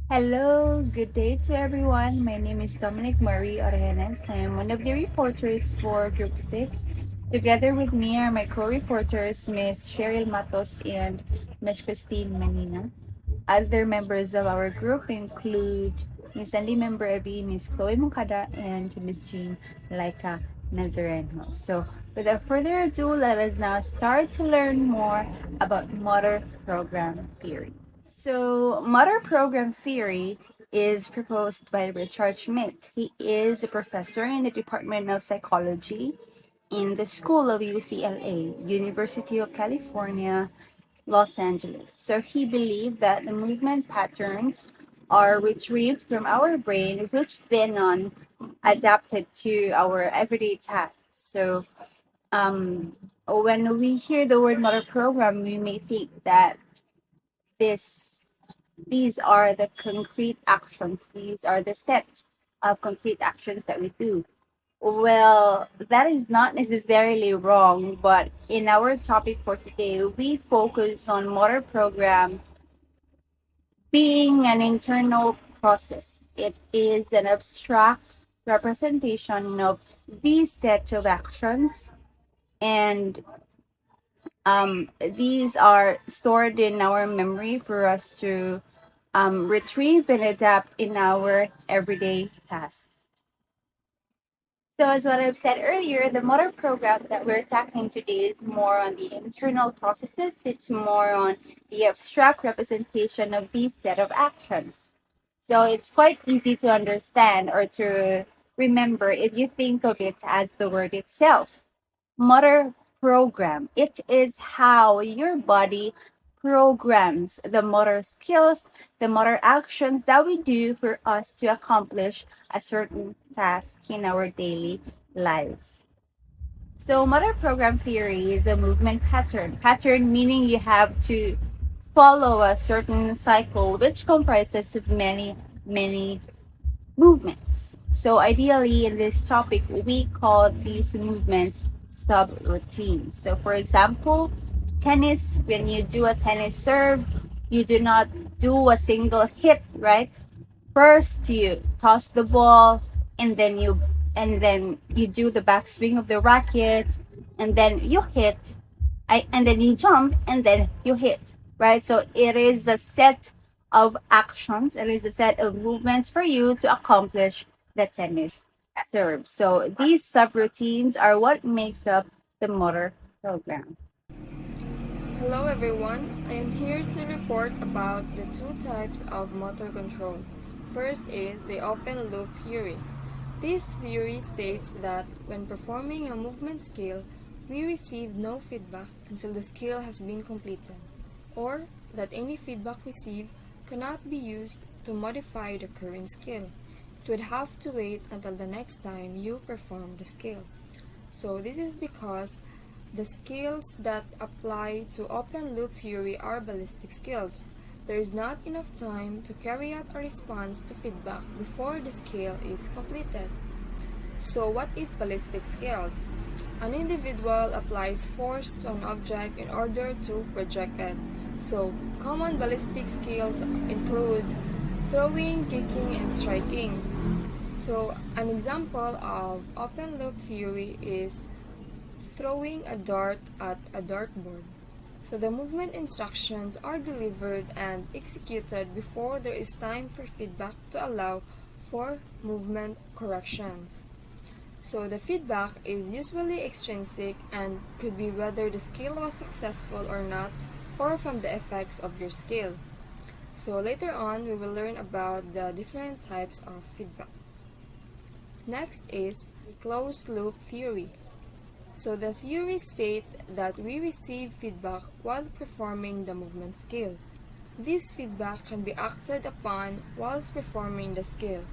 Hello, good day to everyone. My name is Dominic Murray Orenes. I am one of the reporters for Group 6. Together with me are my co-reporters, Miss Cheryl Matos and Miss Christine Manina. Other members of our group include Miss Sandy Membrevi, Miss Chloe Mukada, and Miss Jean Laika Nazareno. So, without further ado, let us now start to learn more about motor program theory. So, motor program theory is proposed by Richard Schmidt. He is a professor in the Department of Psychology in the School of UCLA, University of California, Los Angeles. So he believed that the movement patterns are retrieved from our brain, which then on adapted to our everyday tasks. So when we hear the word motor program, we may think that this these are the concrete actions. These are the set of concrete actions that we do. Well, that is not necessarily wrong, but in our topic for today, we focus on motor program being an internal process. It is an abstract representation of these set of actions, and these are stored in our memory for us to retrieve and adapt in our everyday tasks. So, as what I've said earlier, the motor program that we're tackling today is more on the internal processes. It's more on the abstract representation of these set of actions. So, it's quite easy to understand or to remember if you think of it as the word itself. Motor program. It is how your body programs the motor skills, the motor actions that we do for us to accomplish a certain task in our daily lives. So, motor program theory is a movement pattern. Pattern meaning you have to follow a certain cycle, which comprises of many movements. So, ideally, in this topic, we call these movements subroutines. So, for example, tennis, when you do a tennis serve, you do not do a single hit, right? First, you toss the ball, and then you do the backswing of the racket, and then you hit, and then you jump, and then you hit, right? So it is a set of actions. It is a set of movements for you to accomplish the tennis serve. So these subroutines are what makes up the motor program. Hello everyone, I am here to report about the two types of motor control. First is the open loop theory. This theory states that when performing a movement skill, we receive no feedback until the skill has been completed, or that any feedback received cannot be used to modify the current skill. It would have to wait until the next time you perform the skill. So this is because the skills that apply to open loop theory are ballistic skills. There is not enough time to carry out a response to feedback before the skill is completed. So what is ballistic skills? An individual applies force to an object in order to project it. So common ballistic skills include throwing, kicking, and striking. So an example of open loop theory is throwing a dart at a dartboard. So the movement instructions are delivered and executed before there is time for feedback to allow for movement corrections. So the feedback is usually extrinsic and could be whether the skill was successful or not, or from the effects of your skill. So later on, we will learn about the different types of feedback. Next is closed loop theory. So the theory states that we receive feedback while performing the movement skill. This feedback can be acted upon whilst performing the skill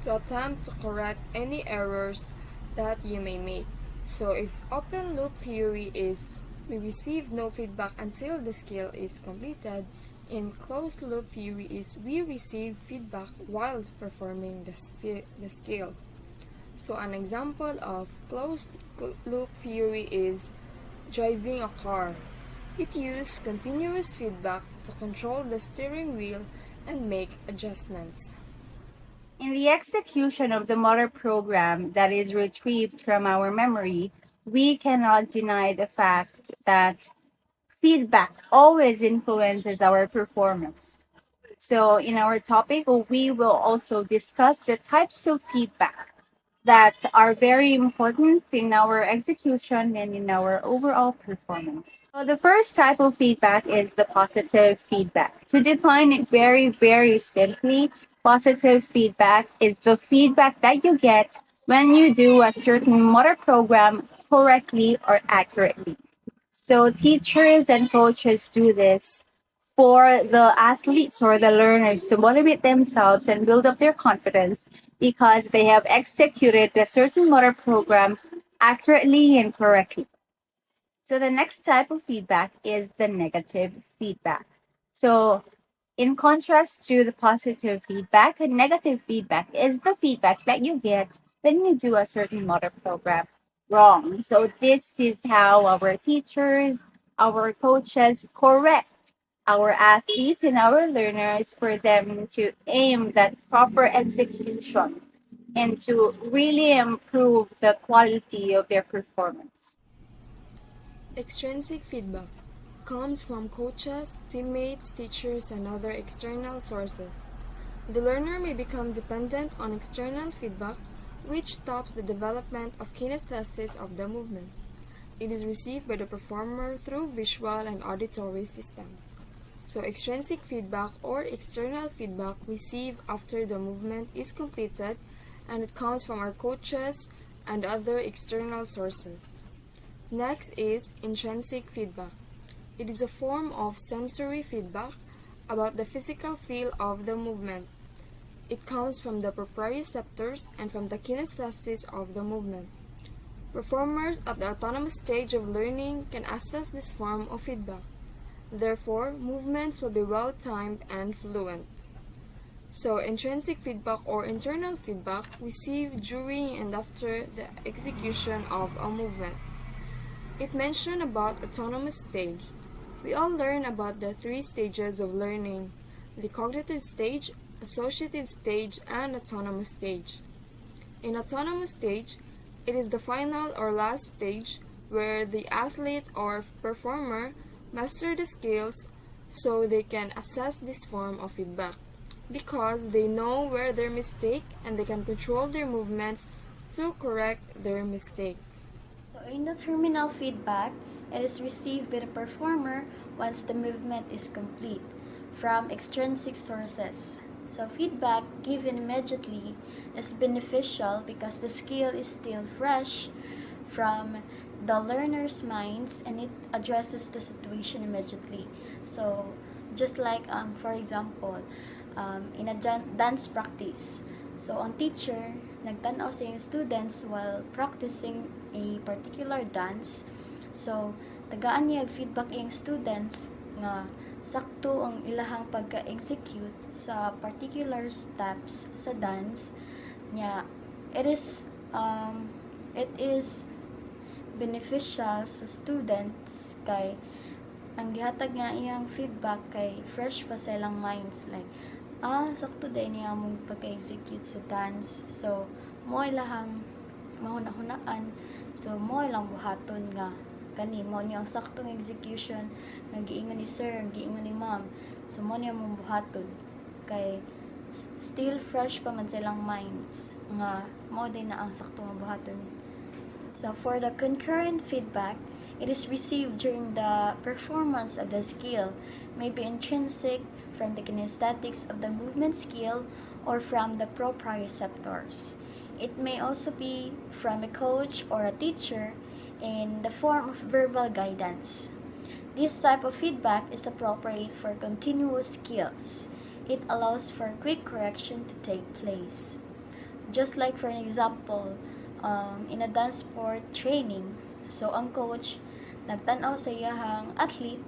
to attempt to correct any errors that you may make. So if open loop theory is we receive no feedback until the skill is completed, in closed loop theory is we receive feedback whilst performing the skill. So an example of closed loop theory is driving a car. It uses continuous feedback to control the steering wheel and make adjustments. In the execution of the motor program that is retrieved from our memory, we cannot deny the fact that feedback always influences our performance. So, in our topic, we will also discuss the types of feedback that are very important in our execution and in our overall performance. So, the first type of feedback is the positive feedback. To define it very, very simply, positive feedback is the feedback that you get when you do a certain motor program correctly or accurately. So teachers and coaches do this for the athletes or the learners to motivate themselves and build up their confidence because they have executed a certain motor program accurately and correctly. So the next type of feedback is the negative feedback. So in contrast to the positive feedback, negative feedback is the feedback that you get when you do a certain motor program wrong. So this is how our teachers, our coaches correct our athletes and our learners for them to aim that proper execution and to really improve the quality of their performance. Extrinsic feedback comes from coaches, teammates, teachers, and other external sources. The learner may become dependent on external feedback, which stops the development of kinesthesis of the movement. It is received by the performer through visual and auditory systems. So extrinsic feedback or external feedback received after the movement is completed, and it comes from our coaches and other external sources. Next is intrinsic feedback. It is a form of sensory feedback about the physical feel of the movement. It comes from the proprioceptors and from the kinesthesis of the movement. Performers at the autonomous stage of learning can assess this form of feedback. Therefore, movements will be well-timed and fluent. So, intrinsic feedback or internal feedback received during and after the execution of a movement. It mentioned about autonomous stage. We all learn about the three stages of learning: the cognitive stage, associative stage, and autonomous stage. In autonomous stage, it is the final or last stage where the athlete or performer master the skills so they can assess this form of feedback because they know where their mistake and they can control their movements to correct their mistake. So in the terminal feedback, it is received by the performer once the movement is complete from extrinsic sources. So feedback given immediately is beneficial because the skill is still fresh from the learner's minds and it addresses the situation immediately. So just like for example, in a dance practice. So ang teacher nagtanaw sa iyong students while practicing a particular dance. So tagaan niya feedback iyong students nga sakto ang ilahang pagka-execute sa particular steps sa dance niya. It is beneficial sa students kay ang gihatag nga iyang feedback kay fresh pa sa ilang minds like sakto day niya mong pagka-execute sa dance. So mo ilahang mahuna-hunaan, so mo ilang buhaton nga kani mo niya ang saktong execution nga giingon ni sir, giingon ni ma'am. So mo niya mong buhaton kay still fresh pa man sa ilang minds nga mo din na ang saktong buhaton. So for the concurrent feedback, it is received during the performance of the skill, maybe intrinsic from the kinesthetics of the movement skill or from the proprioceptors. It may also be from a coach or a teacher in the form of verbal guidance. This type of feedback is appropriate for continuous skills. It allows for quick correction to take place. Just like for an example, in a dance sport training, so ang coach nagtanaw sa iyahang athlete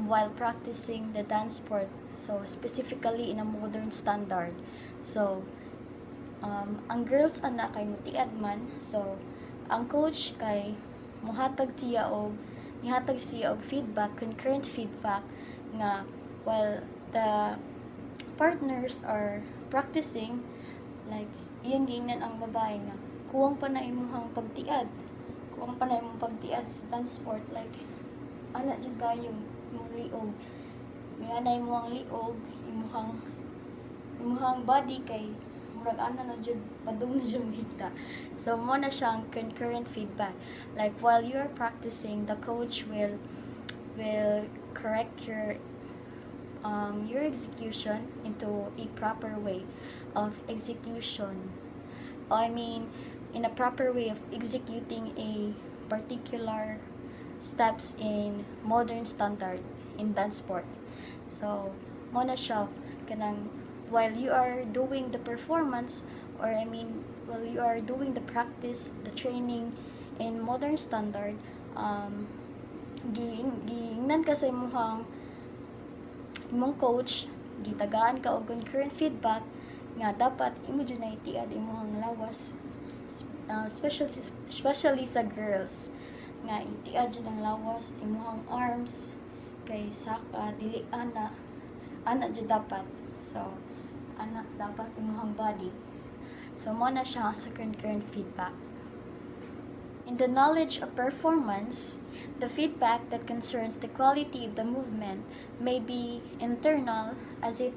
while practicing the dance sport, so specifically in a modern standard. So ang girls ana kay mutiad man, so ang coach kay muhatag siya og feedback, concurrent feedback nga while the partners are practicing, like iyang giingnan ang babae nga kuwang pa na imuhang pagtiad, sa dance sport, like ana jud kayong imong liog, nga na imuhang liog, imuhang body kay murag ana na jud padung na jud hita. So mo na siyang concurrent feedback, like while you are practicing, the coach will correct your execution into a proper way of execution. I mean, in a proper way of executing a particular steps in modern standard in dance sport. So, mo na siya kanang while you are doing the performance, or I mean, while you are doing the practice, the training in modern standard, giingnan ka sa imong coach, gitagaan ka og concurrent feedback nga dapat imo jud na itiad imong lawas, especially sa girls, nga itiad jud ang lawas imong arms kay saka dili ana jud dapat. So ana dapat imong body. So mo na siya sa concurrent feedback. In the knowledge of performance, the feedback that concerns the quality of the movement may be internal, as it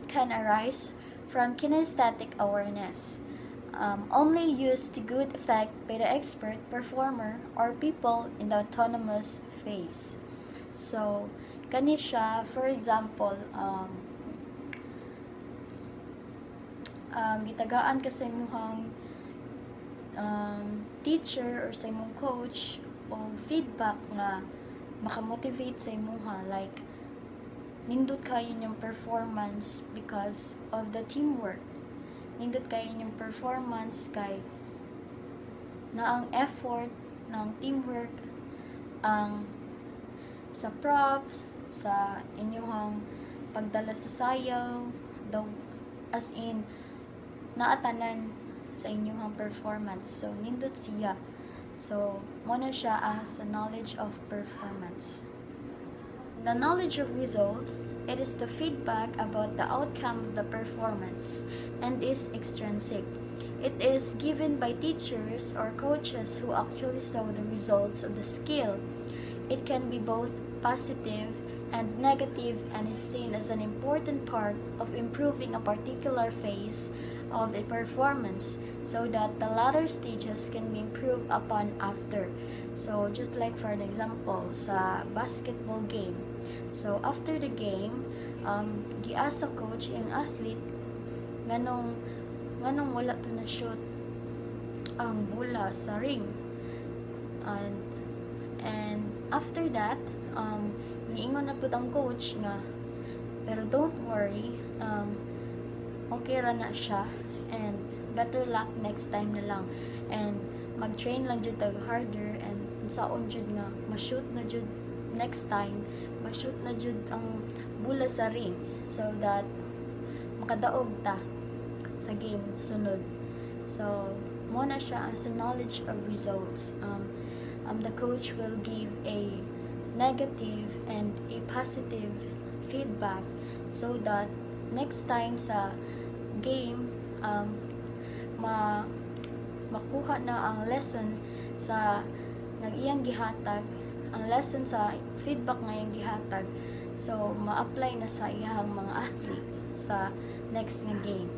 can arise from kinesthetic awareness, only used to good effect by the expert performer or people in the autonomous phase. So, kani siya, for example, gitagaan ka sa imong teacher or sa imong coach o feedback nga makamotivate sa imuha, like nindot kayo yung performance because of the teamwork, nindot kayo yung performance kay na ang effort ng teamwork, ang sa props, sa inyong pagdala sa sayaw, as in naatanan sa inyong performance. So nindot siya. So mo na siya as a knowledge of performance. The knowledge of results, it is the feedback about the outcome of the performance and is extrinsic. It is given by teachers or coaches who actually saw the results of the skill. It can be both positive and negative and is seen as an important part of improving a particular phase of a performance so that the latter stages can be improved upon after. So just like for an example sa basketball game. So after the game, giasa coach yung athlete nganong wala to na shoot ang bola sa ring. And after that, niingon na pud ang coach nga pero don't worry, okay ra na siya and better luck next time na lang, and mag-train lang jud tag harder and saon jud nga ma-shoot na jud next time, ma-shoot na jud ang bola sa ring so that makadaog ta sa game sunod. So mo na siya as a knowledge of results. The coach will give a negative and a positive feedback so that next time sa game, makuha na ang lesson sa iyang gihatag, ang lesson sa feedback nga iyang gihatag, so ma-apply na sa iyang mga athlete sa next nga game.